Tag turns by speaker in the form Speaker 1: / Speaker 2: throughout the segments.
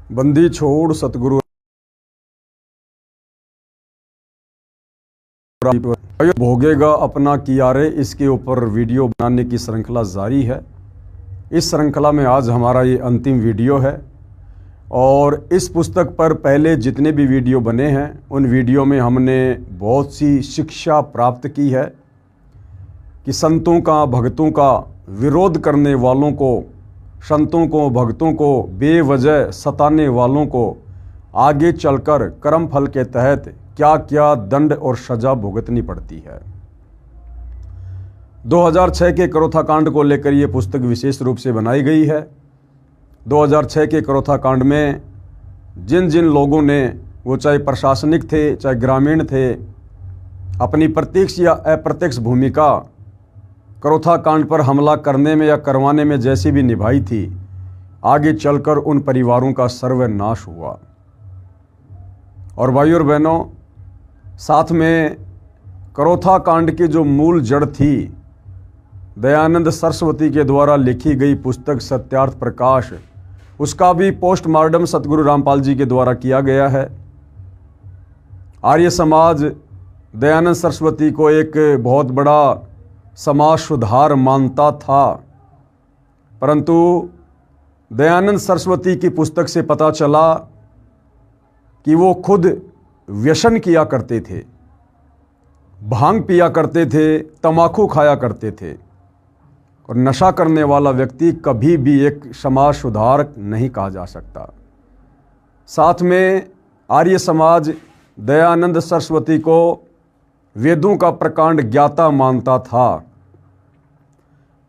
Speaker 1: बंदी छोड़ सतगुरु भोगेगा अपना किया रे, इसके ऊपर वीडियो बनाने की श्रृंखला जारी है। इस श्रृंखला में आज हमारा ये अंतिम वीडियो है और इस पुस्तक पर पहले जितने भी वीडियो बने हैं उन वीडियो में हमने बहुत सी शिक्षा प्राप्त की है कि संतों का भक्तों का विरोध करने वालों को, संतों को भक्तों को बेवजह सताने वालों को आगे चलकर कर्म फल के तहत क्या क्या दंड और सजा भुगतनी पड़ती है। 2006 के करोथा कांड को लेकर ये पुस्तक विशेष रूप से बनाई गई है। 2006 के करोथा कांड में जिन जिन लोगों ने, वो चाहे प्रशासनिक थे चाहे ग्रामीण थे, अपनी प्रत्यक्ष या अप्रत्यक्ष भूमिका करोथा कांड पर हमला करने में या करवाने में जैसी भी निभाई थी, आगे चलकर उन परिवारों का सर्वनाश हुआ। और भाइयों और बहनों, साथ में करोथा कांड की जो मूल जड़ थी, दयानंद सरस्वती के द्वारा लिखी गई पुस्तक सत्यार्थ प्रकाश, उसका भी पोस्टमार्टम सतगुरु रामपाल जी के द्वारा किया गया है। आर्य समाज दयानंद सरस्वती को एक बहुत बड़ा समाज सुधार मानता था, परंतु दयानंद सरस्वती की पुस्तक से पता चला कि वो खुद व्यसन किया करते थे, भांग पिया करते थे, तंबाकू खाया करते थे, और नशा करने वाला व्यक्ति कभी भी एक समाज सुधारक नहीं कहा जा सकता। साथ में आर्य समाज दयानंद सरस्वती को वेदों का प्रकांड ज्ञाता मानता था,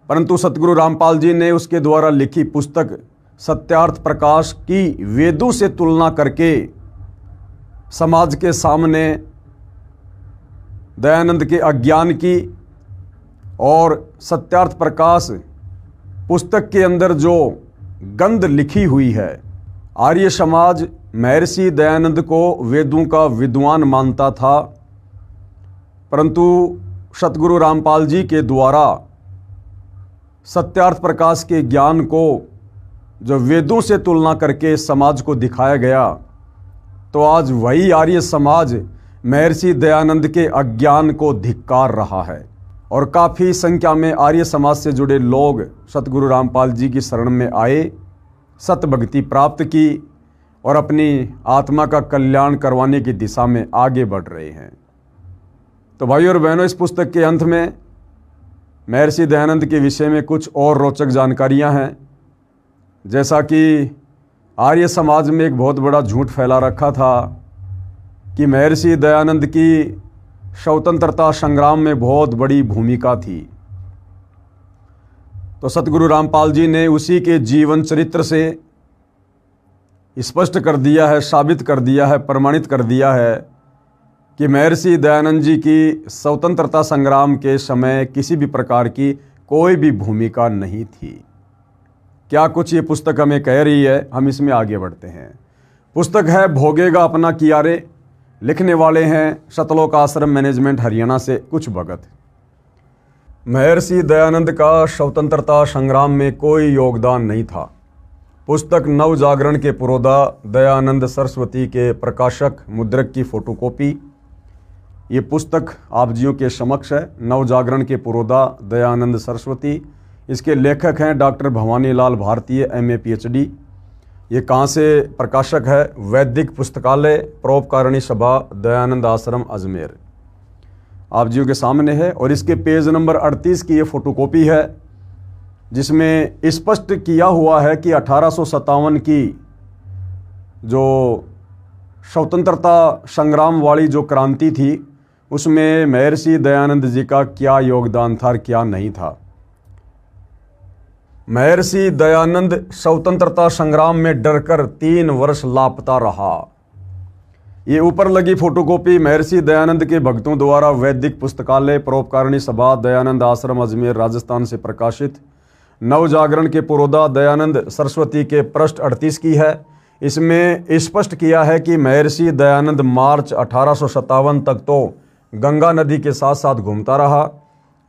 Speaker 1: परंतु सतगुरु रामपाल जी ने उसके द्वारा लिखी पुस्तक सत्यार्थ प्रकाश की वेदों से तुलना करके समाज के सामने दयानंद के अज्ञान की और सत्यार्थ प्रकाश पुस्तक के अंदर जो गंध लिखी हुई है, आर्य समाज महर्षि दयानंद को वेदों का विद्वान मानता था, परंतु सतगुरु रामपाल जी के द्वारा सत्यार्थ प्रकाश के ज्ञान को जो वेदों से तुलना करके समाज को दिखाया गया, तो आज वही आर्य समाज महर्षि दयानंद के अज्ञान को धिक्कार रहा है। और काफ़ी संख्या में आर्य समाज से जुड़े लोग सतगुरु रामपाल जी की शरण में आए, सत भक्ति प्राप्त की और अपनी आत्मा का कल्याण करवाने की दिशा में आगे बढ़ रहे हैं। तो भाइयों और बहनों, इस पुस्तक के अंत में महर्षि दयानंद के विषय में कुछ और रोचक जानकारियां हैं। जैसा कि आर्य समाज में एक बहुत बड़ा झूठ फैला रखा था कि महर्षि दयानंद की स्वतंत्रता संग्राम में बहुत बड़ी भूमिका थी, तो सतगुरु रामपाल जी ने उसी के जीवन चरित्र से स्पष्ट कर दिया है, साबित कर दिया है, प्रमाणित कर दिया है कि महर्षि दयानंद जी की स्वतंत्रता संग्राम के समय किसी भी प्रकार की कोई भी भूमिका नहीं थी। क्या कुछ ये पुस्तक हमें कह रही है, हम इसमें आगे बढ़ते हैं। पुस्तक है भोगेगा अपना किया रे, लिखने वाले हैं सतलोक आश्रम मैनेजमेंट हरियाणा से कुछ भगत। महर्षि दयानंद का स्वतंत्रता संग्राम में कोई योगदान नहीं था। पुस्तक नव जागरण के पुरोधा दयानंद सरस्वती के प्रकाशक मुद्रक की फोटोकॉपी। ये पुस्तक आप जियों के समक्ष है। नव जागरण के पुरोधा दयानंद सरस्वती, इसके लेखक हैं डॉक्टर भवानी लाल भारतीय MA PhD। ये कहाँ से प्रकाशक है? वैदिक पुस्तकालय परोपकारिणी सभा दयानंद आश्रम अजमेर, आप जियों के सामने है। और इसके पेज नंबर 38 की ये फोटोकॉपी है, जिसमें स्पष्ट किया हुआ है कि 1857 की जो स्वतंत्रता संग्राम वाली जो क्रांति थी, उसमें महर्षि दयानंद जी का क्या योगदान था और क्या नहीं था। महर्षि दयानंद स्वतंत्रता संग्राम में डरकर 3 वर्ष लापता रहा। ये ऊपर लगी फोटोकॉपी महर्षि दयानंद के भक्तों द्वारा वैदिक पुस्तकालय परोपकारिणी सभा दयानंद आश्रम अजमेर राजस्थान से प्रकाशित नव जागरण के पुरोधा दयानंद सरस्वती के पृष्ठ 38 की है। इसमें स्पष्ट किया है कि महर्षि दयानंद मार्च 1857 तक तो गंगा नदी के साथ साथ घूमता रहा।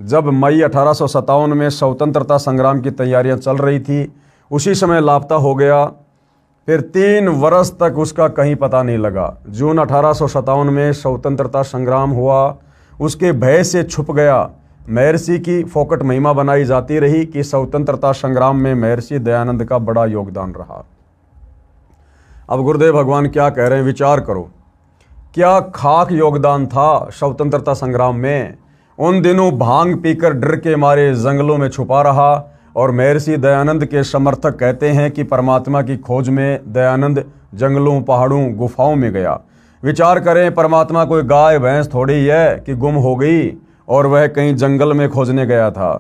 Speaker 1: जब मई 1857 में स्वतंत्रता संग्राम की तैयारियां चल रही थी, उसी समय लापता हो गया। फिर 3 वर्ष तक उसका कहीं पता नहीं लगा। जून 1857 में स्वतंत्रता संग्राम हुआ, उसके भय से छुप गया। महर्षि की फोकट महिमा बनाई जाती रही कि स्वतंत्रता संग्राम में महर्षि दयानंद का बड़ा योगदान रहा। अब गुरुदेव भगवान क्या कह रहे हैं, विचार करो, क्या खाक योगदान था स्वतंत्रता संग्राम में। उन दिनों भांग पीकर डर के मारे जंगलों में छुपा रहा और महर्षि दयानंद के समर्थक कहते हैं कि परमात्मा की खोज में दयानंद जंगलों, पहाड़ों, गुफाओं में गया। विचार करें, परमात्मा कोई गाय भैंस थोड़ी ही है कि गुम हो गई और वह कहीं जंगल में खोजने गया था।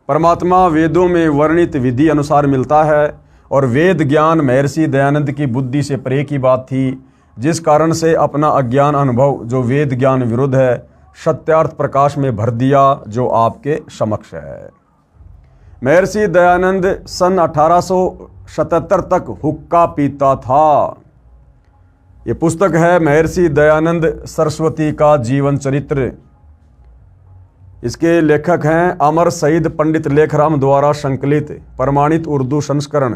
Speaker 1: परमात्मा वेदों में वर्णित विधि अनुसार मिलता है और वेद ज्ञान महर्षि दयानंद की बुद्धि से परे की बात थी, जिस कारण से अपना अज्ञान अनुभव जो वेद ज्ञान विरुद्ध है, सत्यार्थ प्रकाश में भर दिया जो आपके समक्ष है। महर्षि दयानंद सन 1877 तक हुक्का पीता था। ये पुस्तक है महर्षि दयानंद सरस्वती का जीवन चरित्र। इसके लेखक हैं अमर शहीद पंडित लेखराम द्वारा संकलित प्रमाणित उर्दू संस्करण।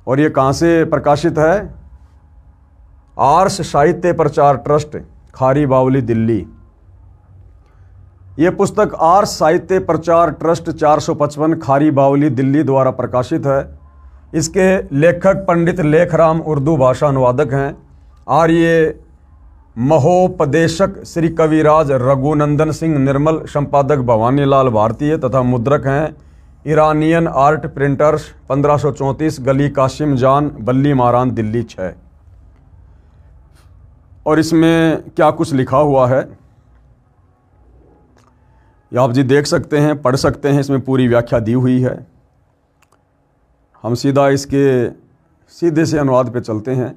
Speaker 1: और ये कहाँ से प्रकाशित है? आर्ष साहित्य प्रचार ट्रस्ट, खारी बावली, दिल्ली। ये पुस्तक आर्ष साहित्य प्रचार ट्रस्ट 455 खारी बावली, दिल्ली द्वारा प्रकाशित है। इसके लेखक पंडित लेखराम उर्दू भाषा अनुवादक हैं। आर्य महोपदेशक श्री कविराज रघुनंदन सिंह निर्मल, संपादक भवानीलाल भारतीय तथा मुद्रक हैं ईरानियन आर्ट प्रिंटर्स, 1534 गली कासिम जान, बल्ली मारान, दिल्ली 6। और इसमें क्या कुछ लिखा हुआ है ये आप जी देख सकते हैं, पढ़ सकते हैं। इसमें पूरी व्याख्या दी हुई है। हम सीधा इसके सीधे से अनुवाद पे चलते हैं।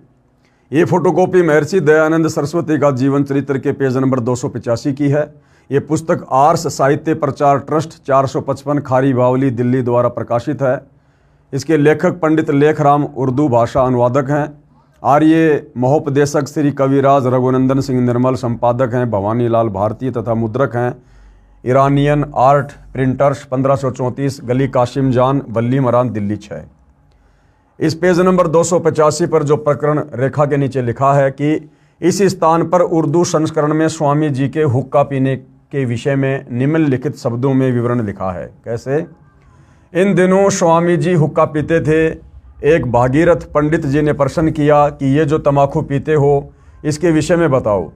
Speaker 1: ये फोटोकॉपी महर्षि दयानंद सरस्वती का जीवन चरित्र के पेज नंबर 285 की है। ये पुस्तक आर्ष साहित्य प्रचार ट्रस्ट 455 खारी बावली, दिल्ली द्वारा प्रकाशित है। इसके लेखक पंडित लेखराम उर्दू भाषा अनुवादक हैं। आर्य महोपदेशक श्री कविराज रघुनंदन सिंह निर्मल, संपादक हैं भवानीलाल भारती तथा मुद्रक हैं ईरानियन आर्ट प्रिंटर्स, 1534 गली कासिम जान, बल्ली मरान, दिल्ली 6। इस पेज नंबर 285 पर जो प्रकरण रेखा के नीचे लिखा है कि इस स्थान पर उर्दू संस्करण में स्वामी जी के हुक्का पीने के विषय में निम्नलिखित शब्दों में विवरण लिखा है। कैसे? इन दिनों स्वामी जी हुक्का पीते थे। एक भागीरथ पंडित जी ने प्रश्न किया कि ये जो तमाकू पीते हो इसके विषय में बताओ,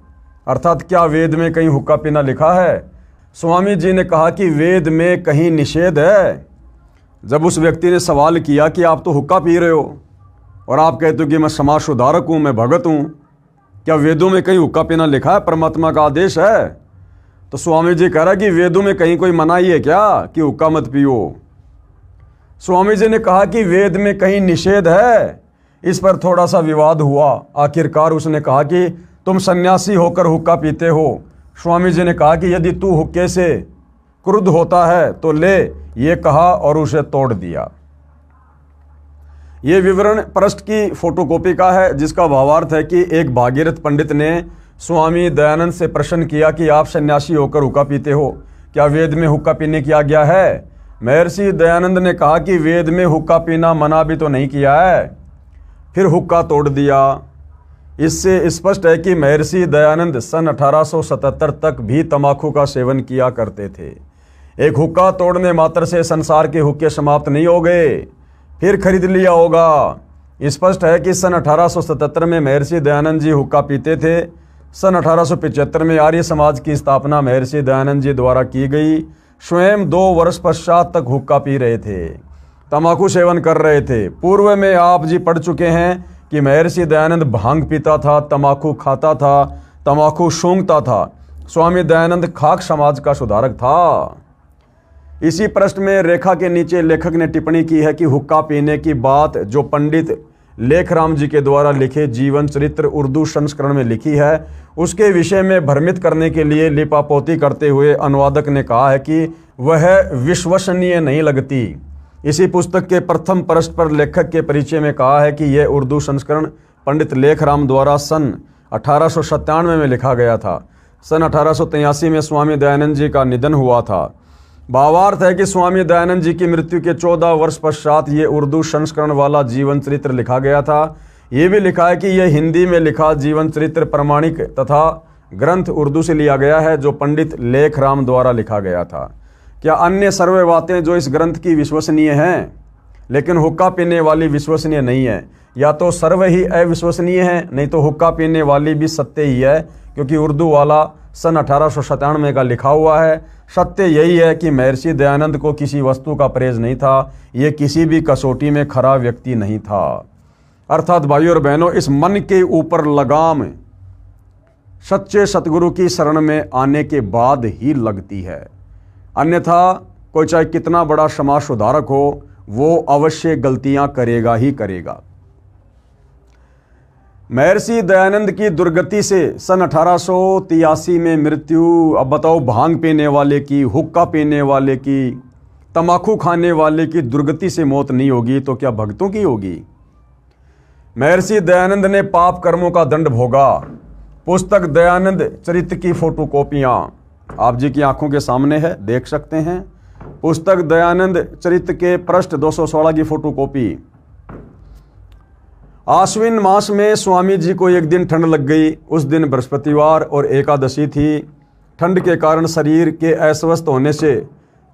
Speaker 1: अर्थात क्या वेद में कहीं हुक्का पीना लिखा है? स्वामी जी ने कहा कि वेद में कहीं निषेध है। जब उस व्यक्ति ने सवाल किया कि आप तो हुक्का पी रहे हो और आप कहते हो कि मैं समाज सुधारक हूँ, मैं भगत हूँ, क्या वेदों में कहीं हुक्का पीना लिखा है? परमात्मा का आदेश है। तो स्वामी जी कह रहा कि वेदों में कहीं कोई मनाही है क्या कि हुक्का मत पियो? स्वामी जी ने कहा कि वेद में कहीं निषेध है। इस पर थोड़ा सा विवाद हुआ। आखिरकार उसने कहा कि तुम सन्यासी होकर हुक्का पीते हो। स्वामी जी ने कहा कि यदि तू हुक्के से क्रुद्ध होता है तो ले, ये कहा और उसे तोड़ दिया। ये विवरण पृष्ठ की फोटोकॉपी का है, जिसका भावार्थ है कि एक भागीरथ पंडित ने स्वामी दयानंद से प्रश्न किया कि आप सन्यासी होकर हुक्का पीते हो, क्या वेद में हुक्का पीने की आज्ञा है? महर्षि दयानंद ने कहा कि वेद में हुक्का पीना मना भी तो नहीं किया है। फिर हुक्का तोड़ दिया। इससे स्पष्ट है कि महर्षि दयानंद सन 1877 तक भी तंबाकू का सेवन किया करते थे। एक हुक्का तोड़ने मात्र से संसार के हुक्के समाप्त नहीं हो गए, फिर खरीद लिया होगा। स्पष्ट है कि सन 1877 में महर्षि दयानंद जी हुक्का पीते थे। सन 1875 में आर्य समाज की स्थापना महर्षि दयानंद जी द्वारा की गई। स्वयं 2 वर्ष पश्चात तक हुक्का पी रहे थे, तंबाकू सेवन कर रहे थे। पूर्व में आप जी पढ़ चुके हैं कि महर्षि दयानंद भांग पीता था, तंबाकू खाता था, तंबाकू सूंघता था। स्वामी दयानंद खाक समाज का सुधारक था। इसी प्रश्न में रेखा के नीचे लेखक ने टिप्पणी की है कि हुक्का पीने की बात जो पंडित लेखराम जी के द्वारा लिखे जीवन चरित्र उर्दू संस्करण में लिखी है, उसके विषय में भ्रमित करने के लिए लिपापोती करते हुए अनुवादक ने कहा है कि वह विश्वसनीय नहीं लगती। इसी पुस्तक के प्रथम पृष्ठ पर लेखक के परिचय में कहा है कि यह उर्दू संस्करण पंडित लेखराम द्वारा सन 1897 में लिखा गया था। सन 1883 में स्वामी दयानंद जी का निधन हुआ था। भावार्थ है कि स्वामी दयानंद जी की मृत्यु के 14 वर्ष पश्चात ये उर्दू संस्करण वाला जीवन चरित्र लिखा गया था। ये भी लिखा है कि यह हिंदी में लिखा जीवन चरित्र प्रमाणिक तथा ग्रंथ उर्दू से लिया गया है, जो पंडित लेखराम द्वारा लिखा गया था। क्या अन्य सर्वे बातें जो इस ग्रंथ की विश्वसनीय हैं लेकिन हुक्का पीने वाली विश्वसनीय नहीं है? या तो सर्व ही अविश्वसनीय है, नहीं तो हुक्का पीने वाली भी सत्य ही है, क्योंकि उर्दू वाला सन 1897 का लिखा हुआ है। सत्य यही है कि महर्षि दयानंद को किसी वस्तु का परहेज नहीं था, ये किसी भी कसौटी में खरा व्यक्ति नहीं था। अर्थात भाइयों और बहनों, इस मन के ऊपर लगाम सच्चे सतगुरु की शरण में आने के बाद ही लगती है, अन्यथा कोई चाहे कितना बड़ा समाज सुधारक हो, वो अवश्य गलतियां करेगा ही करेगा। महर्षि दयानंद की दुर्गति से सन 1883 में मृत्यु। अब बताओ, भांग पीने वाले की, हुक्का पीने वाले की, तमाकू खाने वाले की दुर्गति से मौत नहीं होगी तो क्या भक्तों की होगी? महर्षि दयानंद ने पाप कर्मों का दंड भोगा। पुस्तक दयानंद चरित्र की फोटोकॉपियां आप जी की आंखों के सामने है, देख सकते हैं। पुस्तक दयानंद चरित्र के पृष्ठ 216 की फोटोकॉपी। आश्विन मास में स्वामी जी को एक दिन ठंड लग गई। उस दिन बृहस्पतिवार और एकादशी थी। ठंड के कारण शरीर के अस्वस्थ होने से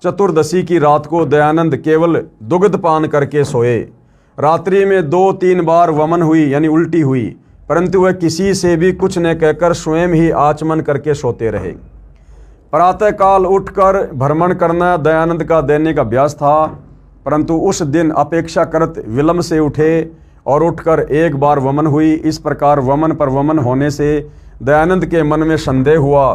Speaker 1: चतुर्दशी की रात को दयानंद केवल दुग्ध पान करके सोए। रात्रि में 2-3 बार वमन हुई, यानी उल्टी हुई, परंतु वह किसी से भी कुछ न कहकर स्वयं ही आचमन करके सोते रहे। प्रातःकाल उठकर भ्रमण करना दयानंद का दैनिक अभ्यास था, परंतु उस दिन अपेक्षाकृत विलंब से उठे और उठकर एक बार वमन हुई। इस प्रकार वमन पर वमन होने से दयानंद के मन में संदेह हुआ।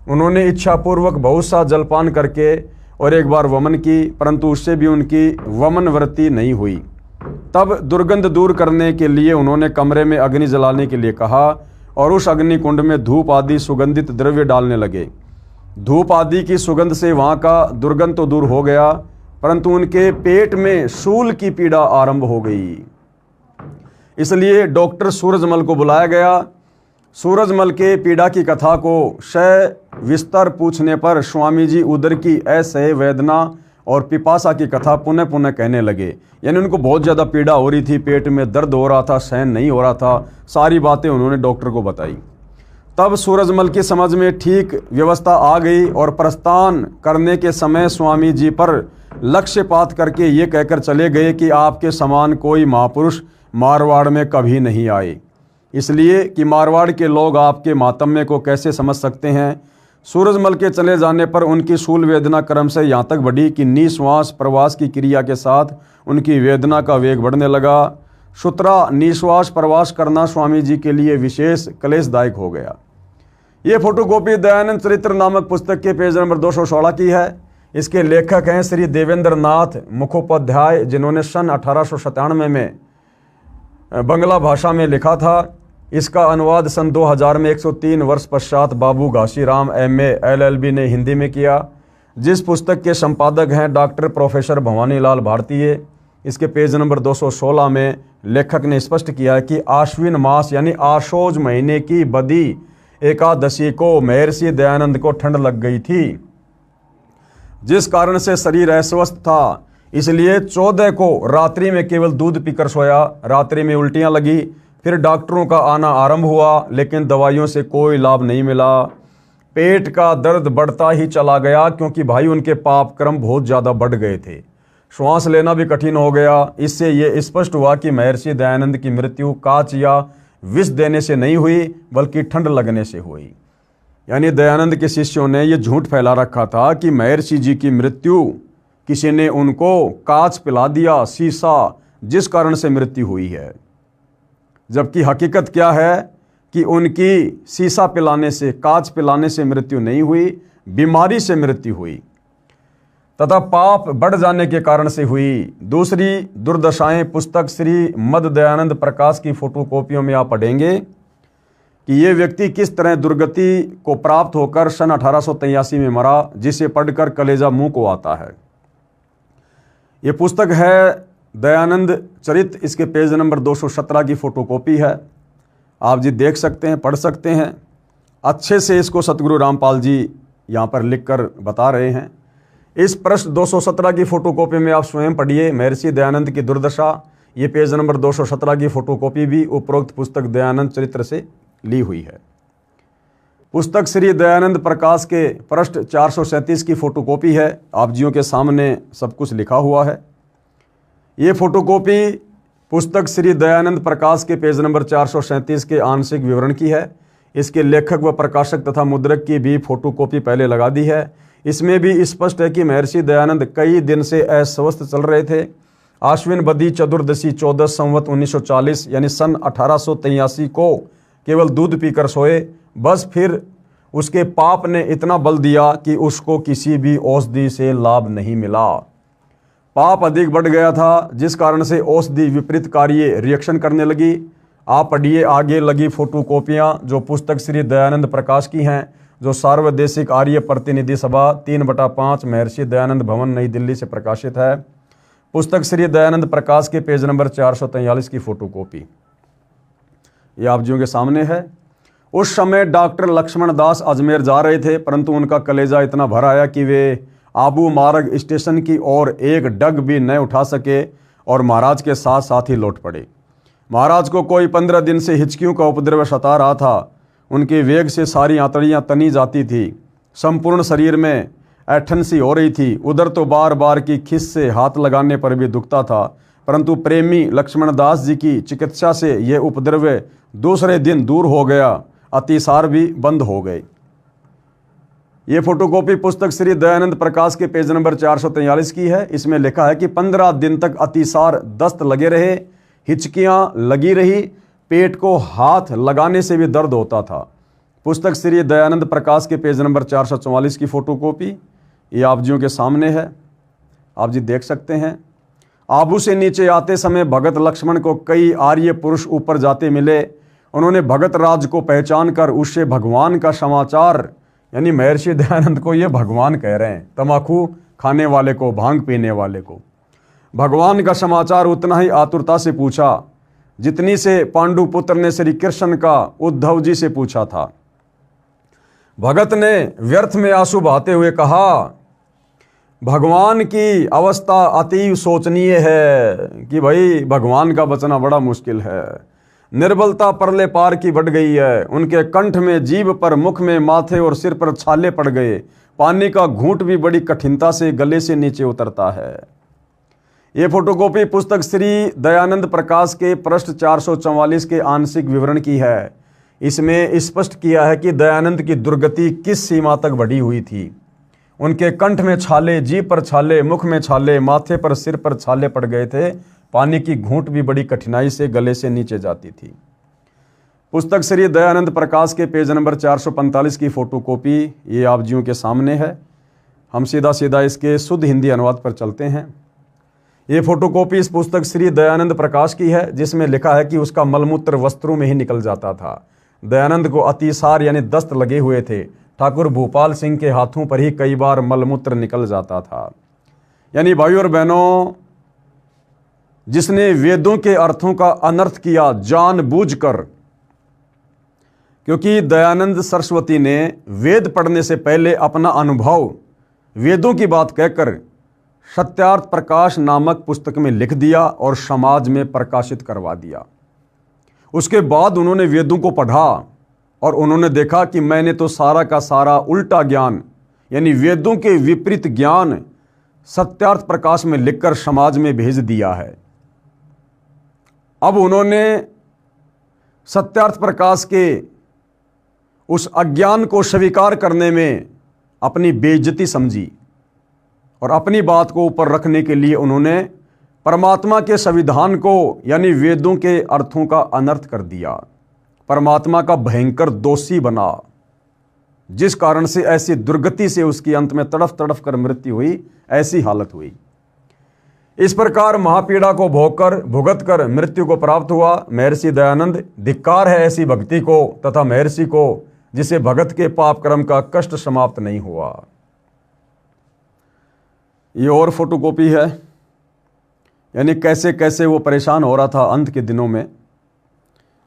Speaker 1: उन्होंने इच्छापूर्वक बहुत सा जलपान करके और एक बार वमन की, परंतु उससे भी उनकी वमन वृत्ति नहीं हुई। तब दुर्गंध दूर करने के लिए उन्होंने कमरे में अग्नि जलाने के लिए कहा और उस अग्नि कुंड में धूप आदि सुगंधित द्रव्य डालने लगे। धूप आदि की सुगंध से वहाँ का दुर्गंध तो दूर हो गया, परंतु उनके पेट में शूल की पीड़ा आरंभ हो गई। इसलिए डॉक्टर सूरजमल को बुलाया गया। सूरजमल के पीड़ा की कथा को विस्तार पूछने पर स्वामी जी उदर की असह्य वेदना और पिपासा की कथा पुनः पुनः कहने लगे। यानी उनको बहुत ज़्यादा पीड़ा हो रही थी, पेट में दर्द हो रहा था, सहन नहीं हो रहा था। सारी बातें उन्होंने डॉक्टर को बताई। तब सूरजमल की समझ में ठीक व्यवस्था आ गई और प्रस्थान करने के समय स्वामी जी पर लक्ष्यपात करके ये कहकर चले गए कि आपके समान कोई महापुरुष मारवाड़ में कभी नहीं आए, इसलिए कि मारवाड़ के लोग आपके मातम्य को कैसे समझ सकते हैं। सूरजमल के चले जाने पर उनकी शूल वेदना क्रम से यहाँ तक बढ़ी कि निश्वास प्रवास की क्रिया के साथ उनकी वेदना का वेग बढ़ने लगा। सुतरा निश्वास प्रवास करना स्वामी जी के लिए विशेष क्लेशदायक हो गया। ये फोटोकॉपी दयानंद चरित्र नामक पुस्तक के पेज नंबर 216 की है। इसके लेखक हैं श्री देवेंद्र नाथ मुखोपाध्याय, जिन्होंने सन 1897 में बंगला भाषा में लिखा था। इसका अनुवाद सन 2000 में 103 वर्ष पश्चात बाबू घासीराम MA LLB ने हिंदी में किया, जिस पुस्तक के संपादक हैं डॉक्टर प्रोफेसर भवानीलाल भारतीय। इसके पेज नंबर 216 में लेखक ने स्पष्ट किया कि आश्विन मास यानी आशोज महीने की बदी एकादशी को महर्षि दयानंद को ठंड लग गई थी, जिस कारण से शरीर अस्वस्थ था। इसलिए 14 को रात्रि में केवल दूध पीकर सोया। रात्रि में उल्टियां लगी, फिर डॉक्टरों का आना आरंभ हुआ, लेकिन दवाइयों से कोई लाभ नहीं मिला। पेट का दर्द बढ़ता ही चला गया, क्योंकि भाई उनके पाप कर्म बहुत ज़्यादा बढ़ गए थे। श्वास लेना भी कठिन हो गया। इससे ये स्पष्ट हुआ कि महर्षि दयानंद की मृत्यु कांच या विष देने से नहीं हुई, बल्कि ठंड लगने से हुई। यानी दयानंद के शिष्यों ने यह झूठ फैला रखा था कि महर्षि जी की मृत्यु किसी ने उनको कांच पिला दिया, शीशा, जिस कारण से मृत्यु हुई है। जबकि हकीकत क्या है कि उनकी शीशा पिलाने से, कांच पिलाने से मृत्यु नहीं हुई, बीमारी से मृत्यु हुई तथा पाप बढ़ जाने के कारण से हुई। दूसरी दुर्दशाएं पुस्तक श्री मद दयानंद प्रकाश की फोटोकॉपियों में आप पढ़ेंगे कि ये व्यक्ति किस तरह दुर्गति को प्राप्त होकर सन 1883 में मरा, जिसे पढ़कर कलेजा मुंह को आता है। ये पुस्तक है दयानंद चरित्र। इसके पेज नंबर 217 की फोटोकॉपी है। आप जी देख सकते हैं, पढ़ सकते हैं। अच्छे से इसको सतगुरु रामपाल जी यहाँ पर लिखकर बता रहे हैं। इस पृष्ठ 217 की फोटोकॉपी में आप स्वयं पढ़िए महर्षि दयानंद की दुर्दशा। ये पेज नंबर 217 की फोटोकॉपी भी उपरोक्त पुस्तक दयानंद चरित्र से ली हुई है। पुस्तक श्री दयानंद प्रकाश के पृष्ठ 437 की फोटोकॉपी है। आप जियों के सामने सब कुछ लिखा हुआ है। ये फोटोकॉपी पुस्तक श्री दयानंद प्रकाश के पेज नंबर 437 के आंशिक विवरण की है। इसके लेखक व प्रकाशक तथा मुद्रक की भी फोटोकॉपी पहले लगा दी है। इसमें भी स्पष्ट है कि महर्षि दयानंद कई दिन से अस्वस्थ चल रहे थे। आश्विन बदी चतुर्दशी 14 संवत 1940 यानी सन 1883 को केवल दूध पीकर सोए। बस फिर उसके पाप ने इतना बल दिया कि उसको किसी भी औषधि से लाभ नहीं मिला। पाप अधिक बढ़ गया था, जिस कारण से औषधि विपरीत कार्य रिएक्शन करने लगी। आप पढ़िए आगे लगी फोटोकॉपियाँ जो पुस्तक श्री दयानंद प्रकाश की हैं, जो सार्वदेशिक आर्य प्रतिनिधि सभा 3/5 महर्षि दयानंद भवन नई दिल्ली से प्रकाशित है। पुस्तक श्री दयानंद प्रकाश के पेज नंबर 443 की फोटोकॉपी ये आप जियों के सामने है। उस समय डॉक्टर लक्ष्मण दास अजमेर जा रहे थे, परंतु उनका कलेजा इतना भर आया कि वे आबू मार्ग स्टेशन की ओर एक डग भी न उठा सके और महाराज के साथ साथ ही लौट पड़े। महाराज को कोई 15 दिन से हिचकियों का उपद्रव सता रहा था। उनके वेग से सारी आंतड़ियाँ तनी जाती थी। संपूर्ण शरीर में ऐठन सी हो रही थी। उधर तो बार बार की खिस से हाथ लगाने पर भी दुखता था, परंतु प्रेमी लक्ष्मण दास जी की चिकित्सा से यह उपद्रव दूसरे दिन दूर हो गया। अतिसार भी बंद हो गए। ये फोटोकॉपी पुस्तक श्री दयानंद प्रकाश के पेज नंबर 443 की है। इसमें लिखा है कि 15 दिन तक अतिसार दस्त लगे रहे, हिचकियां लगी रही, पेट को हाथ लगाने से भी दर्द होता था। पुस्तक श्री दयानंद प्रकाश के पेज नंबर 444 की फोटोकॉपी ये आप जियों के सामने है। आप जी देख सकते हैं। आबू से नीचे आते समय भगत लक्ष्मण को कई आर्य पुरुष ऊपर जाते मिले। उन्होंने भगत राज को पहचान कर उससे भगवान का समाचार, यानी महर्षि दयानंद को ये भगवान कह रहे हैं, तम्बाकू खाने वाले को, भांग पीने वाले को, भगवान का समाचार उतना ही आतुरता से पूछा जितनी से पांडु पुत्र ने श्री कृष्ण का उद्धव जी से पूछा था। भगत ने व्यर्थ में आंसू बहाते हुए कहा, भगवान की अवस्था अति शोचनीय है कि भाई भगवान का बचना बड़ा मुश्किल है। निर्बलता परले पार की बढ़ गई है। उनके कंठ में, जीभ पर, मुख में, माथे और सिर पर छाले पड़ गए। पानी का घूंट भी बड़ी कठिनता से गले से नीचे उतरता है। ये फोटोकॉपी पुस्तक श्री दयानंद प्रकाश के पृष्ठ 444 के आंशिक विवरण की है। इसमें स्पष्ट किया है कि दयानंद की दुर्गति किस सीमा तक बढ़ी हुई थी। उनके कंठ में छाले, जीभ पर छाले, मुख में छाले, माथे पर, सिर पर छाले पड़ गए थे। पानी की घूंट भी बड़ी कठिनाई से गले से नीचे जाती थी। पुस्तक श्री दयानंद प्रकाश के पेज नंबर 445 की फोटोकॉपी ये आप जियों के सामने है। हम सीधा सीधा इसके शुद्ध हिंदी अनुवाद पर चलते हैं। ये फोटोकॉपी इस पुस्तक श्री दयानंद प्रकाश की है, जिसमें लिखा है कि उसका मलमूत्र वस्त्रों में ही निकल जाता था। दयानंद को अतिसार यानी दस्त लगे हुए थे। ठाकुर भूपाल सिंह के हाथों पर ही कई बार मलमूत्र निकल जाता था। यानी भाइयों और बहनों, जिसने वेदों के अर्थों का अनर्थ किया जानबूझकर, क्योंकि दयानंद सरस्वती ने वेद पढ़ने से पहले अपना अनुभव वेदों की बात कहकर सत्यार्थ प्रकाश नामक पुस्तक में लिख दिया और समाज में प्रकाशित करवा दिया। उसके बाद उन्होंने वेदों को पढ़ा और उन्होंने देखा कि मैंने तो सारा का सारा उल्टा ज्ञान, यानी वेदों के विपरीत ज्ञान सत्यार्थ प्रकाश में लिखकर समाज में भेज दिया है। अब उन्होंने सत्यार्थ प्रकाश के उस अज्ञान को स्वीकार करने में अपनी बेइज्जती समझी और अपनी बात को ऊपर रखने के लिए उन्होंने परमात्मा के संविधान को, यानी वेदों के अर्थों का अनर्थ कर दिया। परमात्मा का भयंकर दोषी बना, जिस कारण से ऐसी दुर्गति से उसकी अंत में तड़फ तड़फ कर मृत्यु हुई, ऐसी हालत हुई। इस प्रकार महापीड़ा को भुगत कर मृत्यु को प्राप्त हुआ। महर्षि दयानंद, धिक्कार है ऐसी भक्ति को तथा महर्षि को जिसे भगत के पाप कर्म का कष्ट समाप्त नहीं हुआ। ये और फोटोकॉपी है, यानी कैसे कैसे वो परेशान हो रहा था अंत के दिनों में।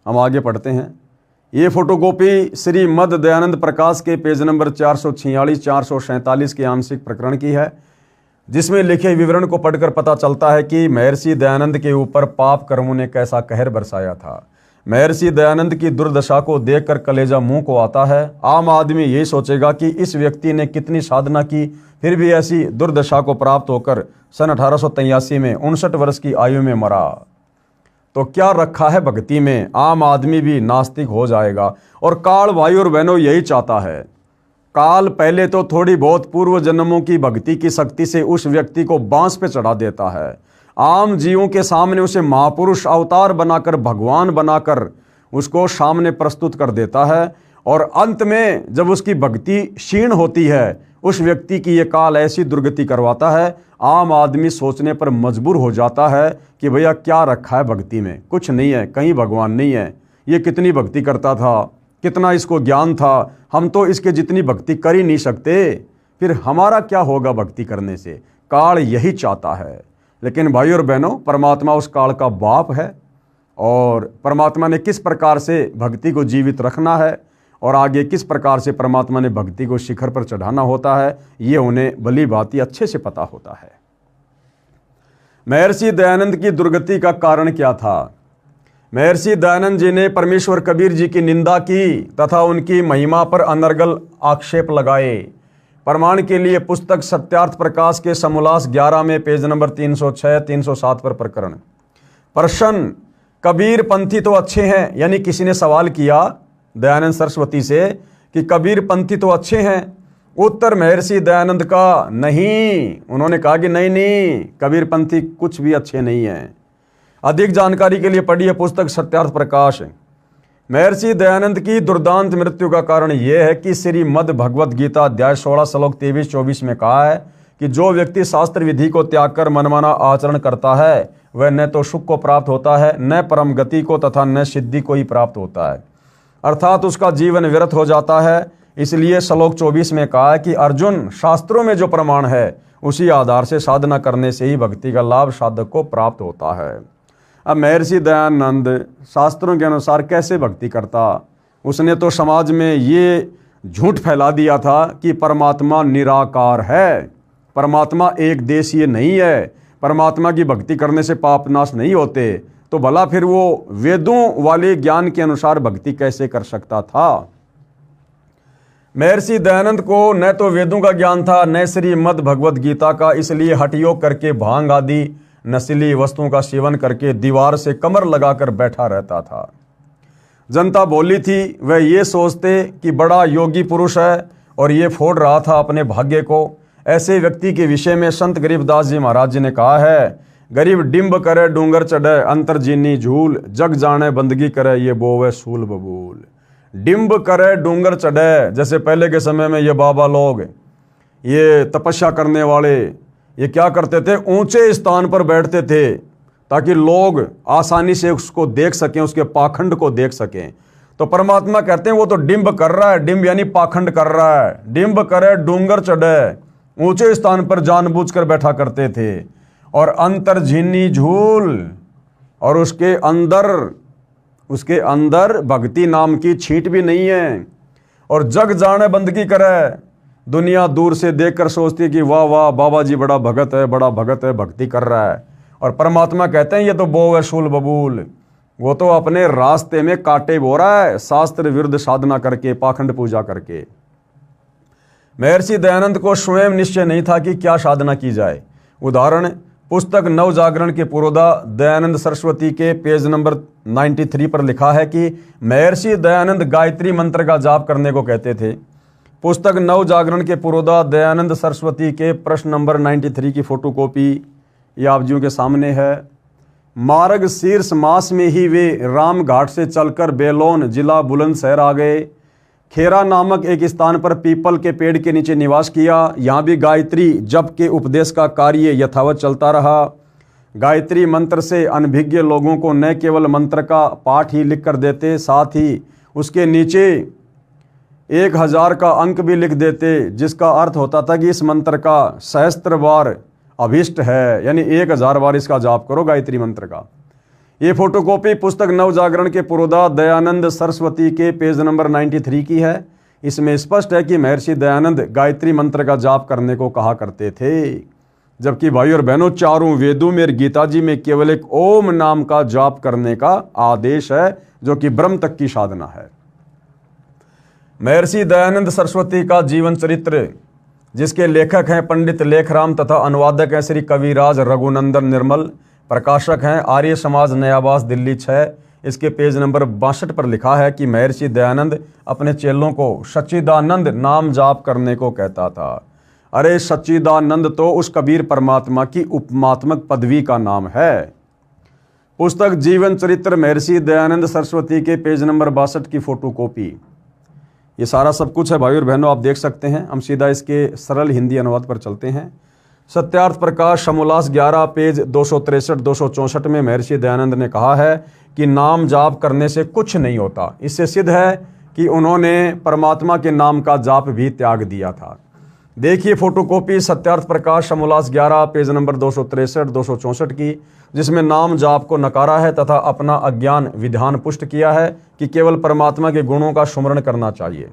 Speaker 1: हम आगे पढ़ते हैं। ये फोटोकॉपी श्री मद दयानंद प्रकाश के पेज नंबर 446 447 के आंशिक प्रकरण की है। जिसमें लिखे विवरण को पढ़कर पता चलता है कि महर्षि दयानंद के ऊपर पाप कर्मों ने कैसा कहर बरसाया था। महर्षि दयानंद की दुर्दशा को देखकर कलेजा मुंह को आता है। आम आदमी यही सोचेगा कि इस व्यक्ति ने कितनी साधना की, फिर भी ऐसी दुर्दशा को प्राप्त होकर सन 1883 में 59 वर्ष की आयु में मरा। तो क्या रखा है भक्ति में, आम आदमी भी नास्तिक हो जाएगा। और काल भाई और बहनों यही चाहता है। काल पहले तो थोड़ी बहुत पूर्व जन्मों की भक्ति की शक्ति से उस व्यक्ति को बांस पे चढ़ा देता है। आम जीवों के सामने उसे महापुरुष अवतार बनाकर, भगवान बनाकर उसको सामने प्रस्तुत कर देता है। और अंत में जब उसकी भक्ति क्षीण होती है, उस व्यक्ति की ये काल ऐसी दुर्गति करवाता है, आम आदमी सोचने पर मजबूर हो जाता है कि भैया क्या रखा है भक्ति में, कुछ नहीं है, कहीं भगवान नहीं है, ये कितनी भक्ति करता था, कितना इसको ज्ञान था, हम तो इसके जितनी भक्ति कर ही नहीं सकते, फिर हमारा क्या होगा भक्ति करने से। काल यही चाहता है। लेकिन भाई और बहनों, परमात्मा उस काल का बाप है और परमात्मा ने किस प्रकार से भक्ति को जीवित रखना है और आगे किस प्रकार से परमात्मा ने भक्ति को शिखर पर चढ़ाना होता है, ये उन्हें भली भांति अच्छे से पता होता है। महर्षि दयानंद की दुर्गति का कारण क्या था? महर्षि दयानंद जी ने परमेश्वर कबीर जी की निंदा की तथा उनकी महिमा पर अनर्गल आक्षेप लगाए। प्रमाण के लिए पुस्तक सत्यार्थ प्रकाश के समोल्लास 11 में पेज नंबर 306-307 पर प्रकरण। प्रश्न, कबीर पंथी तो अच्छे हैं, यानी किसी ने सवाल किया दयानंद सरस्वती से कि कबीर पंथी तो अच्छे हैं। उत्तर महर्षि दयानंद का नहीं। उन्होंने कहा कि नहीं, कबीर पंथी कुछ भी अच्छे नहीं हैं। अधिक जानकारी के लिए पढ़िए पुस्तक सत्यार्थ प्रकाश। महर्षि दयानंद की दुर्दांत मृत्यु का कारण यह है कि श्रीमद् भगवद गीता अध्याय 16 श्लोक 23-24 में कहा है कि जो व्यक्ति शास्त्र विधि को त्याग कर मनमाना आचरण करता है वह न तो सुख को प्राप्त होता है, न परम गति को तथा न सिद्धि को ही प्राप्त होता है, अर्थात उसका जीवन व्यर्थ हो जाता है। इसलिए श्लोक 24 में कहा है कि अर्जुन, शास्त्रों में जो प्रमाण है उसी आधार से साधना करने से ही भक्ति का लाभ साधक को प्राप्त होता है। अब महर्षि दयानंद शास्त्रों के अनुसार कैसे भक्ति करता? उसने तो समाज में ये झूठ फैला दिया था कि परमात्मा निराकार है, परमात्मा एक देशीय नहीं है, परमात्मा की भक्ति करने से पाप नाश नहीं होते। तो भला फिर वो वेदों वाले ज्ञान के अनुसार भक्ति कैसे कर सकता था? महर्षि दयानंद को न तो वेदों का ज्ञान था न श्रीमद् भगवद गीता का, इसलिए हठयोग करके भांग आदि नशीली वस्तुओं का सेवन करके दीवार से कमर लगाकर बैठा रहता था। जनता बोली थी, वह ये सोचते कि बड़ा योगी पुरुष है और ये फोड़ रहा था अपने भाग्य को। ऐसे व्यक्ति के विषय में संत गरीबदास जी महाराज जी ने कहा है, गरीब डिम्ब करे डूंगर चढ़े अंतर जीनी झूल, जग जाने बंदगी करे ये बोवे सूल बबूल। डिम्ब करे डूंगर चढ़े, जैसे पहले के समय में ये बाबा लोग, ये तपस्या करने वाले, ये क्या करते थे, ऊंचे स्थान पर बैठते थे ताकि लोग आसानी से उसको देख सकें, उसके पाखंड को देख सकें। तो परमात्मा कहते हैं वो तो डिम्ब कर रहा है, डिम्ब यानी पाखंड कर रहा है। डिम्ब करे डूंगर चढ़े, ऊंचे स्थान पर जानबूझकर बैठा करते थे। और अंतर झीनी झूल, और उसके अंदर भक्ति नाम की छींट भी नहीं है। और जग जाने बंदगी करे, दुनिया दूर से देखकर सोचती है कि वाह वाह बाबा जी बड़ा भगत है, बड़ा भगत है, भक्ति कर रहा है। और परमात्मा कहते हैं ये तो बो है शूल बबूल, वो तो अपने रास्ते में कांटे बो रहा है, शास्त्र विरुद्ध साधना करके, पाखंड पूजा करके। महर्षि दयानंद को स्वयं निश्चय नहीं था कि क्या साधना की जाए। उदाहरण, पुस्तक नव जागरण के पुरोधा दयानंद सरस्वती के पेज नंबर 93 पर लिखा है कि महर्षि दयानंद गायत्री मंत्र का जाप करने को कहते थे। पुस्तक नव जागरण के पुरोधा दयानंद सरस्वती के प्रश्न नंबर 93 की फोटोकॉपी ये आप जियों के सामने है। मार्ग शीर्ष मास में ही वे राम घाट से चलकर बेलोन जिला बुलंदशहर आ गए। खेरा नामक एक स्थान पर पीपल के पेड़ के नीचे निवास किया। यहाँ भी गायत्री जप के उपदेश का कार्य यथावत चलता रहा। गायत्री मंत्र से अनभिज्ञ लोगों को न केवल मंत्र का पाठ ही लिख कर देते, साथ ही उसके नीचे 1000 का अंक भी लिख देते, जिसका अर्थ होता था कि इस मंत्र का सहस्त्र बार अभिष्ट है, यानी 1000 बार इसका जाप करो गायत्री मंत्र का। ये फोटोकॉपी पुस्तक नव जागरण के पुरोधा दयानंद सरस्वती के पेज नंबर 93 की है। इसमें स्पष्ट है कि महर्षि दयानंद गायत्री मंत्र का जाप करने को कहा करते थे। जबकि भाई और बहनों, चारों वेदों में और गीता जी में केवल एक ओम नाम का जाप करने का आदेश है, जो कि ब्रह्म तक की साधना है। महर्षि दयानंद सरस्वती का जीवन चरित्र, जिसके लेखक हैं पंडित लेखराम तथा अनुवादक हैं श्री कविराज रघुनंदन निर्मल, प्रकाशक हैं आर्य समाज नयाबास दिल्ली 6। इसके पेज नंबर 62 पर लिखा है कि महर्षि दयानंद अपने चेलों को सच्चिदानंद नाम जाप करने को कहता था। अरे सच्चिदानंद तो उस कबीर परमात्मा की उपमात्मक पदवी का नाम है। पुस्तक जीवन चरित्र महर्षि दयानंद सरस्वती के पेज नंबर 62 की फोटोकॉपी। ये सारा सब कुछ है भाई और बहनों, आप देख सकते हैं। हम सीधा इसके सरल हिंदी अनुवाद पर चलते हैं। सत्यार्थ प्रकाश समोल्लास 11 पेज 263-264 में महर्षि दयानंद ने कहा है कि नाम जाप करने से कुछ नहीं होता। इससे सिद्ध है कि उन्होंने परमात्मा के नाम का जाप भी त्याग दिया था। देखिए photocopy Satyarth Prakash समोल्लास 11 page number 263-264 की, जिसमें नाम जाप को नकारा है तथा अपना अज्ञान विधान पुष्ट किया है कि केवल परमात्मा के गुणों का सुमरण करना चाहिए।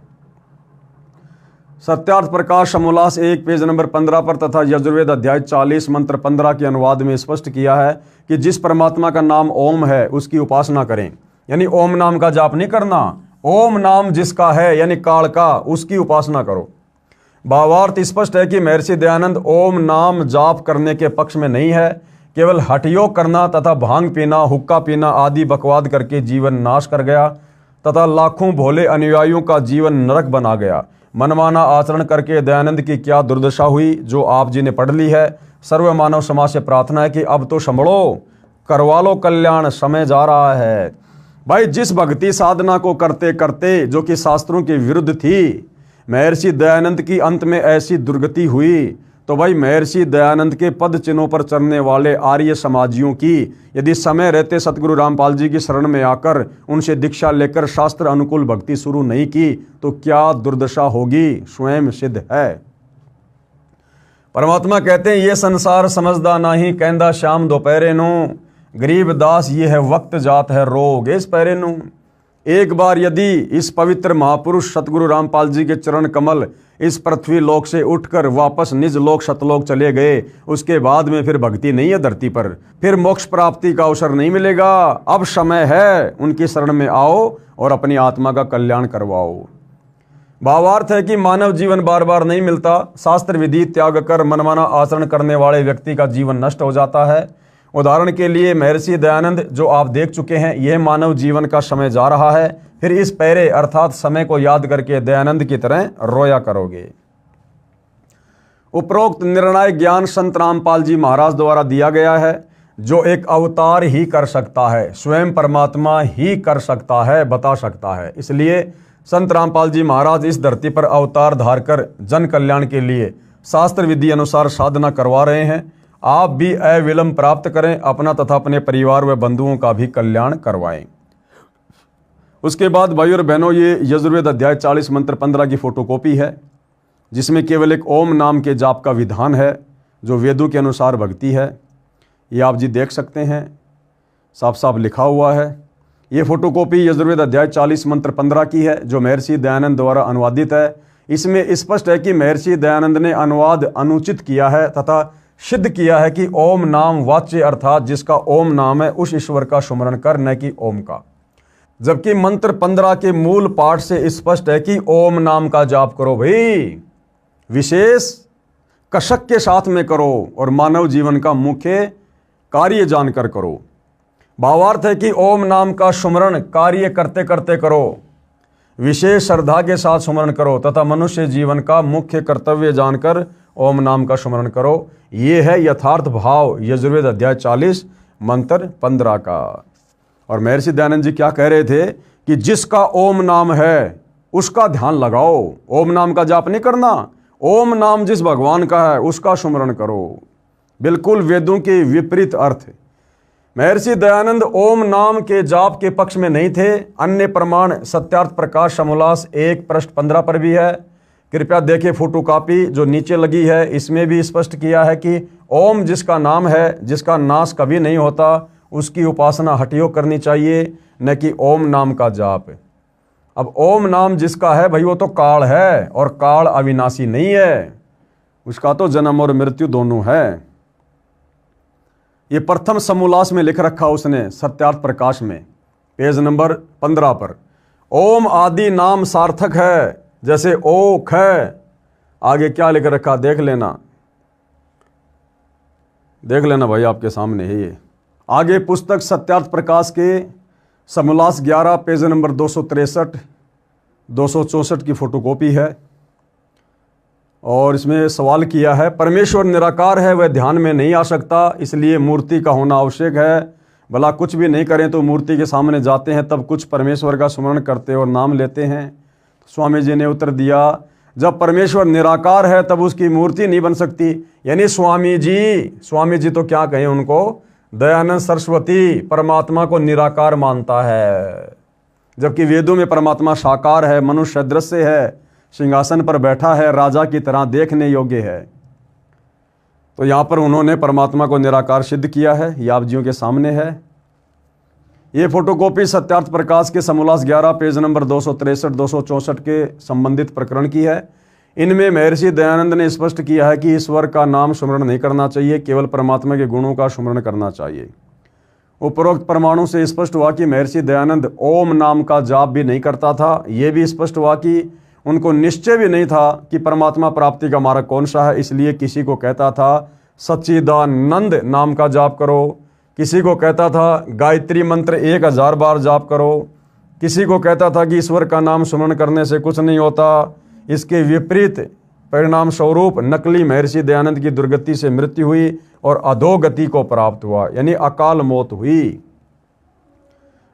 Speaker 1: सत्यार्थ प्रकाश समोल्लास 1 पेज नंबर 15 पर तथा यजुर्वेद अध्याय 40 मंत्र 15 के अनुवाद में स्पष्ट किया है कि जिस परमात्मा का नाम ओम है उसकी उपासना करें, यानी ओम नाम का जाप नहीं करना। ओम नाम जिसका है यानी काल का, उसकी उपासना करो। भावार्थ स्पष्ट है कि महर्षि दयानंद ओम नाम जाप करने के पक्ष में नहीं है। केवल हठयोग करना तथा भांग पीना, हुक्का पीना आदि बकवाद करके जीवन नाश कर गया तथा लाखों भोले अनुयायियों का जीवन नरक बना गया। मनमाना आचरण करके दयानंद की क्या दुर्दशा हुई, जो आप जी ने पढ़ ली है। सर्व मानव समाज से प्रार्थना है कि अब तो संभलो, करवा लो कल्याण, समय जा रहा है। भाई जिस भक्ति साधना को करते करते, जो कि शास्त्रों के विरुद्ध थी, महर्षि दयानंद की अंत में ऐसी दुर्गति हुई, तो भाई महर्षि दयानंद के पद चिन्हों पर चलने वाले आर्य समाजियों की यदि समय रहते सतगुरु रामपाल जी की शरण में आकर उनसे दीक्षा लेकर शास्त्र अनुकूल भक्ति शुरू नहीं की तो क्या दुर्दशा होगी, स्वयं सिद्ध है। परमात्मा कहते हैं ये संसार समझदा नाही, कहंदा शाम दोपहरे नो, गरीब दास ये है वक्त जात है रोग इस पैरे नो। एक बार यदि इस पवित्र महापुरुष सतगुरु रामपाल जी के चरण कमल इस पृथ्वी लोक से उठकर वापस निज लोक सतलोक चले गए, उसके बाद में फिर भक्ति नहीं है धरती पर, फिर मोक्ष प्राप्ति का अवसर नहीं मिलेगा। अब समय है, उनकी शरण में आओ और अपनी आत्मा का कल्याण करवाओ। भावार्थ है कि मानव जीवन बार बार नहीं मिलता। शास्त्र विधि त्याग कर मनमाना आचरण करने वाले व्यक्ति का जीवन नष्ट हो जाता है। उदाहरण के लिए महर्षि दयानंद जो आप देख चुके हैं, यह मानव जीवन का समय जा रहा है, फिर इस पैरे अर्थात समय को याद करके दयानंद की तरह रोया करोगे। उपरोक्त निर्णायक ज्ञान संत रामपाल जी महाराज द्वारा दिया गया है, जो एक अवतार ही कर सकता है, स्वयं परमात्मा ही कर सकता है, बता सकता है। इसलिए संत रामपाल जी महाराज इस धरती पर अवतार धारकर जन कल्याण के लिए शास्त्र विधि अनुसार साधना करवा रहे हैं। आप भी अविलंब प्राप्त करें, अपना तथा अपने परिवार व बंधुओं का भी कल्याण करवाएं। उसके बाद भाई और बहनों, ये यजुर्वेद अध्याय 40 मंत्र 15 की फोटोकॉपी है, जिसमें केवल एक ओम नाम के जाप का विधान है, जो वेदों के अनुसार भक्ति है। ये आप जी देख सकते हैं, साफ साफ लिखा हुआ है। ये फोटोकॉपी यजुर्वेद अध्याय 40 मंत्र 15 की है, जो महर्षि दयानंद द्वारा अनुवादित है। इसमें स्पष्ट है कि महर्षि दयानंद ने अनुवाद अनुचित किया है तथा सिद्ध किया है कि ओम नाम वाच्य अर्थात जिसका ओम नाम है उस ईश्वर का सुमरण कर, न कि ओम का। जबकि मंत्र 15 के मूल पाठ से स्पष्ट है कि ओम नाम का जाप करो भाई, विशेष कसक के साथ में करो और मानव जीवन का मुख्य कार्य जानकर करो। भावार्थ है कि ओम नाम का सुमरण कार्य करते करते करो, विशेष श्रद्धा के साथ सुमरण करो तथा मनुष्य जीवन का मुख्य कर्तव्य जानकर ओम नाम का सुमरण करो। ये है यथार्थ भाव यजुर्वेद अध्याय 40 मंत्र 15 का। और महर्षि दयानंद जी क्या कह रहे थे कि जिसका ओम नाम है उसका ध्यान लगाओ, ओम नाम का जाप नहीं करना, ओम नाम जिस भगवान का है उसका सुमरण करो। बिल्कुल वेदों के विपरीत अर्थ। महर्षि दयानंद ओम नाम के जाप के पक्ष में नहीं थे। अन्य प्रमाण सत्यार्थ प्रकाश समोल्लास 1 पृष्ठ 15 पर भी है। कृपया देखें फोटोकॉपी जो नीचे लगी है, इसमें भी स्पष्ट किया है कि ओम जिसका नाम है, जिसका नाश कभी नहीं होता, उसकी उपासना हठयोग करनी चाहिए, न कि ओम नाम का जाप। अब ओम नाम जिसका है भाई, वो तो काल है और काल अविनाशी नहीं है, उसका तो जन्म और मृत्यु दोनों है। ये प्रथम समोल्लास में लिख रखा उसने सत्यार्थ प्रकाश में, पेज नंबर 15 पर। ओम आदि नाम सार्थक है, जैसे ओख है, आगे क्या लिख रखा देख लेना भाई, आपके सामने है ये। आगे पुस्तक सत्यार्थ प्रकाश के समोल्लास 11 पेज नंबर 263 264 की फोटोकॉपी है। और इसमें सवाल किया है, परमेश्वर निराकार है, वह ध्यान में नहीं आ सकता, इसलिए मूर्ति का होना आवश्यक है। भला कुछ भी नहीं करें तो मूर्ति के सामने जाते हैं, तब कुछ परमेश्वर का स्मरण करते और नाम लेते हैं। स्वामी जी ने उत्तर दिया, जब परमेश्वर निराकार है तब उसकी मूर्ति नहीं बन सकती। यानी स्वामी जी तो क्या कहें उनको, दयानंद सरस्वती परमात्मा को निराकार मानता है, जबकि वेदों में परमात्मा साकार है, मनुष्य दृश्य है, सिंहासन पर बैठा है, राजा की तरह देखने योग्य है। तो यहाँ पर उन्होंने परमात्मा को निराकार सिद्ध किया है, ये आप जियों के सामने है। ये फोटोकॉपी सत्यार्थ प्रकाश के समोल्लास 11 पेज नंबर 263 264 के संबंधित प्रकरण की है। इनमें महर्षि दयानंद ने स्पष्ट किया है कि ईश्वर का नाम स्मरण नहीं करना चाहिए, केवल परमात्मा के गुणों का स्मरण करना चाहिए। उपरोक्त प्रमाणों से स्पष्ट हुआ कि महर्षि दयानंद ओम नाम का जाप भी नहीं करता था। यह भी स्पष्ट हुआ कि उनको निश्चय भी नहीं था कि परमात्मा प्राप्ति का मार्ग कौन सा है, इसलिए किसी को कहता था सच्चिदानंद नाम का जाप करो, किसी को कहता था गायत्री मंत्र 1000 बार जाप करो, किसी को कहता था कि ईश्वर का नाम स्मरण करने से कुछ नहीं होता। इसके विपरीत परिणाम स्वरूप नकली महर्षि दयानंद की दुर्गति से मृत्यु हुई और अधोगति को प्राप्त हुआ, यानी अकाल मौत हुई।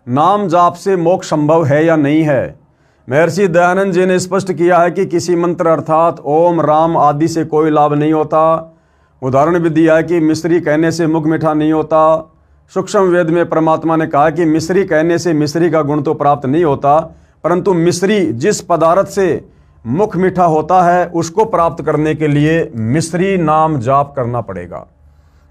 Speaker 1: नाम जाप से मोक्ष संभव है या नहीं है? महर्षि दयानंद जी ने स्पष्ट किया है कि किसी मंत्र अर्थात ओम राम आदि से कोई लाभ नहीं होता। उदाहरण भी दिया है कि मिश्री कहने से मुख मीठा नहीं होता। सूक्ष्म वेद में परमात्मा ने कहा कि मिश्री कहने से मिश्री का गुण तो प्राप्त नहीं होता, परंतु मिश्री जिस पदार्थ से मुख मीठा होता है उसको प्राप्त करने के लिए मिश्री नाम जाप करना पड़ेगा।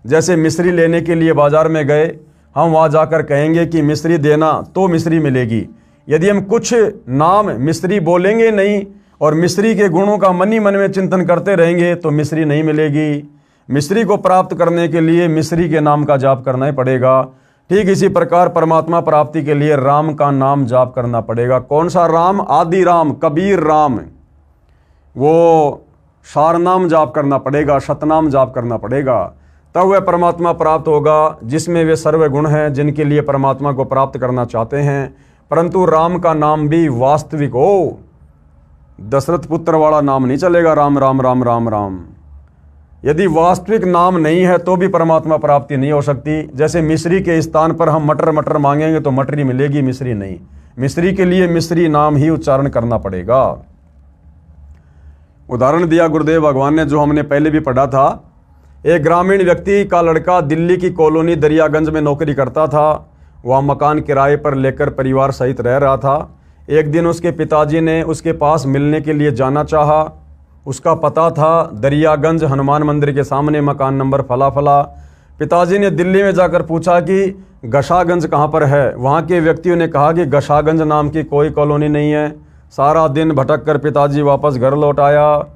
Speaker 1: जैसे मिश्री लेने के लिए बाजार में गए, हम वहाँ जाकर कहेंगे कि मिश्री देना तो मिश्री मिलेगी। यदि हम कुछ नाम मिश्री बोलेंगे नहीं और मिश्री के गुणों का मन ही मन में चिंतन करते रहेंगे तो मिश्री नहीं मिलेगी। मिश्री को प्राप्त करने के लिए मिश्री के नाम का जाप करना ही पड़ेगा। ठीक इसी प्रकार परमात्मा प्राप्ति के लिए राम का नाम जाप करना पड़ेगा। कौन सा राम? आदि राम, कबीर राम, वो सार नाम जाप करना पड़ेगा, सतनाम जाप करना पड़ेगा, तब वह परमात्मा प्राप्त होगा जिसमें वे सर्व गुण हैं जिनके लिए परमात्मा को प्राप्त करना चाहते हैं। परंतु राम का नाम भी वास्तविक हो, दशरथ पुत्र वाला नाम नहीं चलेगा, राम राम राम राम राम। यदि वास्तविक नाम नहीं है तो भी परमात्मा प्राप्ति नहीं हो सकती। जैसे मिश्री के स्थान पर हम मटर मटर मांगेंगे तो मटरी मिलेगी, मिश्री नहीं। मिश्री के लिए मिश्री नाम ही उच्चारण करना पड़ेगा। उदाहरण दिया गुरुदेव भगवान ने, जो हमने पहले भी पढ़ा था। एक ग्रामीण व्यक्ति का लड़का दिल्ली की कॉलोनी दरियागंज में नौकरी करता था। वह मकान किराए पर लेकर परिवार सहित रह रहा था। एक दिन उसके पिताजी ने उसके पास मिलने के लिए जाना चाहा। उसका पता था दरियागंज हनुमान मंदिर के सामने, मकान नंबर फला फला। पिताजी ने दिल्ली में जाकर पूछा कि गशागंज कहाँ पर है। वहाँ के व्यक्तियों ने कहा कि गशागंज नाम की कोई कॉलोनी नहीं है। सारा दिन भटक कर पिताजी वापस घर लौट आया।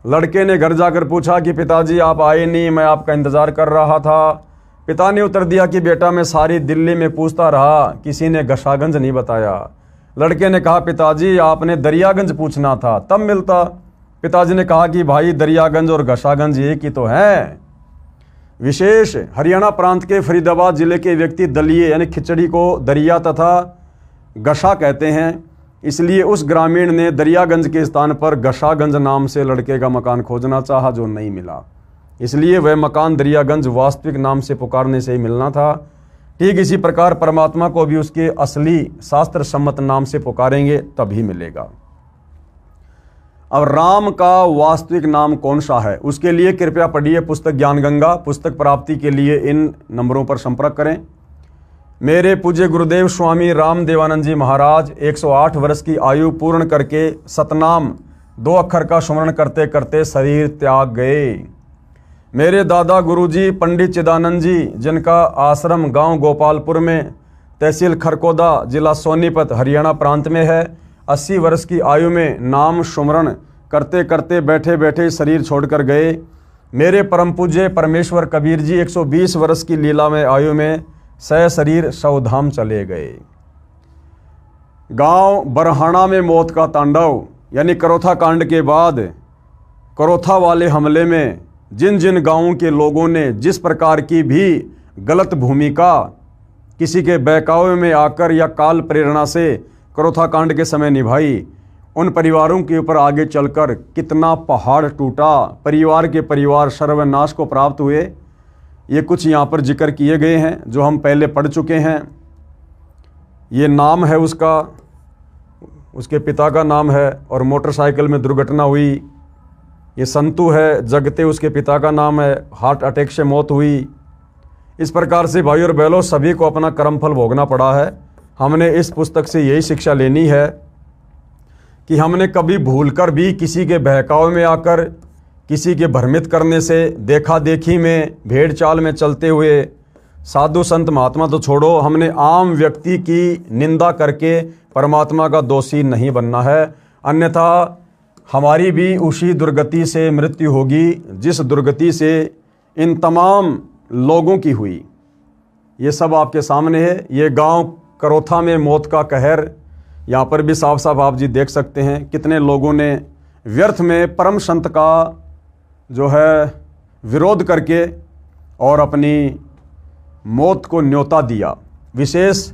Speaker 1: लड़के ने घर जाकर पूछा कि पिताजी आप आए नहीं, मैं आपका इंतज़ार कर रहा था। पिता ने उत्तर दिया कि बेटा मैं सारी दिल्ली में पूछता रहा, किसी ने गशागंज नहीं बताया। लड़के ने कहा पिताजी आपने दरियागंज पूछना था, तब मिलता। पिताजी ने कहा कि भाई दरियागंज और गशागंज एक ही तो है। विशेष हरियाणा प्रांत के फरीदाबाद जिले के व्यक्ति दलिए यानी खिचड़ी को दरिया तथा गशा कहते हैं, इसलिए उस ग्रामीण ने दरियागंज के स्थान पर गशागंज नाम से लड़के का मकान खोजना चाहा, जो नहीं मिला। इसलिए वह मकान दरियागंज वास्तविक नाम से पुकारने से ही मिलना था। ठीक इसी प्रकार परमात्मा को भी उसके असली शास्त्र सम्मत नाम से पुकारेंगे तभी मिलेगा। अब राम का वास्तविक नाम कौन सा है, उसके लिए कृपया पढ़िए पुस्तक ज्ञान गंगा। पुस्तक प्राप्ति के लिए इन नंबरों पर संपर्क करें। मेरे पूज्य गुरुदेव स्वामी राम देवानंद जी महाराज 108 वर्ष की आयु पूर्ण करके सतनाम 2 अक्षर का स्मरण करते करते शरीर त्याग गए। मेरे दादा गुरुजी पंडित चिदानंद जी, जिनका आश्रम गांव गोपालपुर में तहसील खरकोदा जिला सोनीपत हरियाणा प्रांत में है, 80 वर्ष की आयु में नाम स्मरण करते करते बैठे बैठे शरीर छोड़कर गए। मेरे परम पूज्य परमेश्वर कबीर जी 120 वर्ष की लीलामय आयु में सशरीर सौधाम चले गए। गांव बरहाना में मौत का तांडव, यानी करोथा कांड के बाद करोथा वाले हमले में जिन जिन गांवों के लोगों ने जिस प्रकार की भी गलत भूमिका किसी के बहकावे में आकर या काल प्रेरणा से करोथा कांड के समय निभाई, उन परिवारों के ऊपर आगे चलकर कितना पहाड़ टूटा, परिवार के परिवार सर्वनाश को प्राप्त हुए, ये कुछ यहाँ पर जिक्र किए गए हैं जो हम पहले पढ़ चुके हैं। ये नाम है उसका, उसके पिता का नाम है, और मोटरसाइकिल में दुर्घटना हुई। ये संतु है, जगते उसके पिता का नाम है, हार्ट अटैक से मौत हुई। इस प्रकार से भाई और बहनों सभी को अपना कर्मफल भोगना पड़ा है। हमने इस पुस्तक से यही शिक्षा लेनी है कि हमने कभी भूलकर भी किसी के बहकावे में आकर, किसी के भ्रमित करने से, देखा देखी में, भेड़ चाल में चलते हुए, साधु संत महात्मा तो छोड़ो, हमने आम व्यक्ति की निंदा करके परमात्मा का दोषी नहीं बनना है, अन्यथा हमारी भी उसी दुर्गति से मृत्यु होगी जिस दुर्गति से इन तमाम लोगों की हुई। ये सब आपके सामने है। ये गांव करोथा में मौत का कहर, यहाँ पर भी साफ साफ आप जी देख सकते हैं कितने लोगों ने व्यर्थ में परम संत का जो है विरोध करके और अपनी मौत को न्योता दिया। विशेष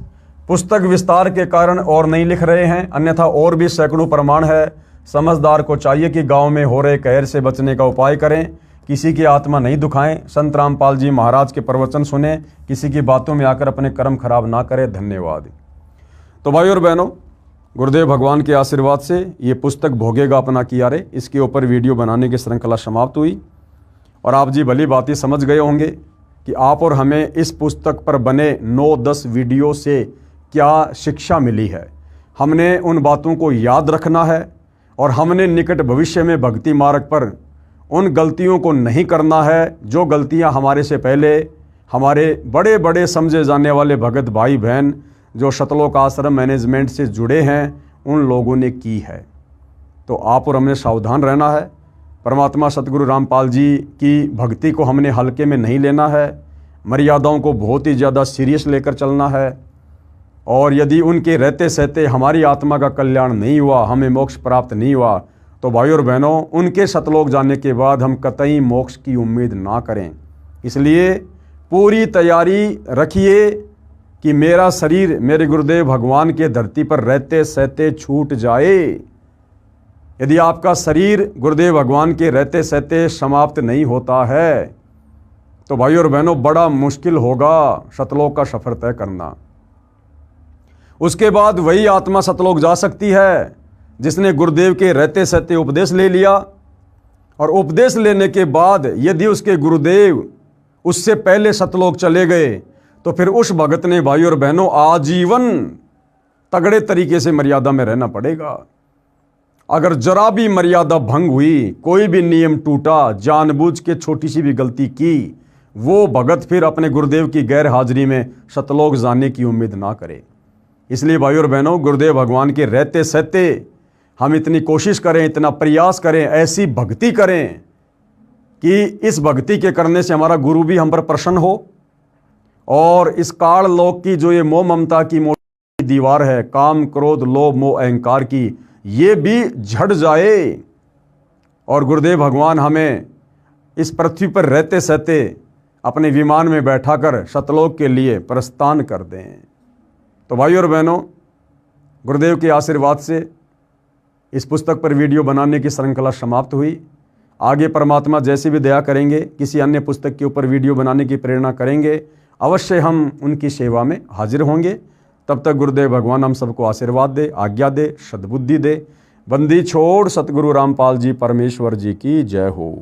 Speaker 1: पुस्तक विस्तार के कारण और नहीं लिख रहे हैं, अन्यथा और भी सैकड़ों प्रमाण है। समझदार को चाहिए कि गांव में हो रहे कहर से बचने का उपाय करें, किसी की आत्मा नहीं दुखाएं, संत रामपाल जी महाराज के प्रवचन सुने, किसी की बातों में आकर अपने कर्म खराब ना करें। धन्यवाद। तो भाई और बहनों, गुरुदेव भगवान के आशीर्वाद से ये पुस्तक भोगेगा अपना कियारे, इसके ऊपर वीडियो बनाने की श्रृंखला समाप्त हुई और आप जी भली बात ही समझ गए होंगे कि आप और हमें इस पुस्तक पर बने 9-10 वीडियो से क्या शिक्षा मिली है। हमने उन बातों को याद रखना है और हमने निकट भविष्य में भक्ति मार्ग पर उन गलतियों को नहीं करना है जो गलतियां हमारे से पहले हमारे बड़े बड़े समझे जाने वाले भगत भाई बहन जो शतलोक आश्रम मैनेजमेंट से जुड़े हैं उन लोगों ने की है। तो आप और हमने सावधान रहना है। परमात्मा सतगुरु रामपाल जी की भक्ति को हमने हल्के में नहीं लेना है, मर्यादाओं को बहुत ही ज़्यादा सीरियस लेकर चलना है। और यदि उनके रहते सहते हमारी आत्मा का कल्याण नहीं हुआ, हमें मोक्ष प्राप्त नहीं हुआ, तो भाई और बहनों उनके सतलोक जाने के बाद हम कतई मोक्ष की उम्मीद ना करें। इसलिए पूरी तैयारी रखिए कि मेरा शरीर मेरे गुरुदेव भगवान के धरती पर रहते सहते छूट जाए। यदि आपका शरीर गुरुदेव भगवान के रहते सहते समाप्त नहीं होता है तो भाई और बहनों बड़ा मुश्किल होगा सतलोक का सफर तय करना। उसके बाद वही आत्मा सतलोक जा सकती है जिसने गुरुदेव के रहते सहते उपदेश ले लिया, और उपदेश लेने के बाद यदि उसके गुरुदेव उससे पहले सतलोक चले गए तो फिर उस भगत ने भाई और बहनों आजीवन तगड़े तरीके से मर्यादा में रहना पड़ेगा। अगर जरा भी मर्यादा भंग हुई, कोई भी नियम टूटा, जानबूझ के छोटी सी भी गलती की, वो भगत फिर अपने गुरुदेव की गैर हाजिरी में सतलोक जाने की उम्मीद ना करे। इसलिए भाई और बहनों गुरुदेव भगवान के रहते सहते हम इतनी कोशिश करें, इतना प्रयास करें, ऐसी भक्ति करें कि इस भक्ति के करने से हमारा गुरु भी हम पर प्रसन्न हो और इस काल लोक की जो ये मोह ममता की मोटी दीवार है, काम क्रोध लोभ मोह अहंकार की, ये भी झड़ जाए और गुरुदेव भगवान हमें इस पृथ्वी पर रहते सहते अपने विमान में बैठाकर सतलोक के लिए प्रस्थान कर दें। तो भाई और बहनों गुरुदेव के आशीर्वाद से इस पुस्तक पर वीडियो बनाने की श्रृंखला समाप्त हुई। आगे परमात्मा जैसी भी दया करेंगे, किसी अन्य पुस्तक के ऊपर वीडियो बनाने की प्रेरणा करेंगे, अवश्य हम उनकी सेवा में हाजिर होंगे। तब तक गुरुदेव भगवान हम सबको आशीर्वाद दे, आज्ञा दे, सद्बुद्धि दे। बंदी छोड़ सतगुरु रामपाल जी परमेश्वर जी की जय हो।